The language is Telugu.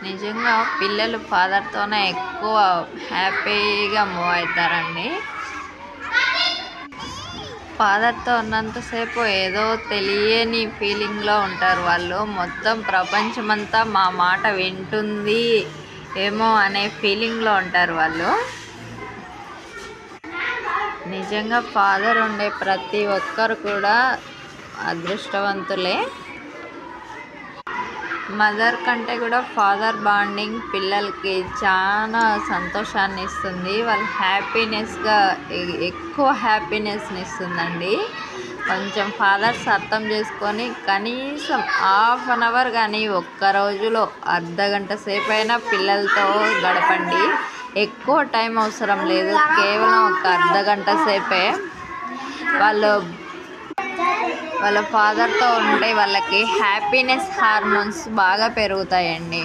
నిజంగా పిల్లలు ఫాదర్తోనే ఎక్కువ హ్యాపీగా మూవ్ అవుతారండి. ఫాదర్తో ఉన్నంతసేపు ఏదో తెలియని ఫీలింగ్లో ఉంటారు వాళ్ళు. మొత్తం ప్రపంచమంతా మా మాట వింటుంది ఏమో అనే ఫీలింగ్లో ఉంటారు వాళ్ళు. నిజంగా ఫాదర్ ఉండే ప్రతి ఒక్కరు కూడా అదృష్టవంతులే. మదర్ కంటే కూడా ఫాదర్ బాండింగ్ పిల్లలకి చాలా సంతోషాన్ని ఇస్తుంది. వాళ్ళు హ్యాపీనెస్గా ఎక్కువ హ్యాపీనెస్ని ఇస్తుందండి. కొంచెం ఫాదర్స్ అర్థం చేసుకొని కనీసం హాఫ్ అన్ అవర్ కానీ ఒక్క రోజులో అర్ధగంట సేపు అయినా పిల్లలతో గడపండి. ఎక్కువ టైం అవసరం లేదు, కేవలం ఒక అర్ధగంట సేపే. వాళ్ళ ఫాదర్తో ఉంటే వాళ్ళకి హ్యాపీనెస్ హార్మోన్స్ బాగా పెరుగుతాయండి.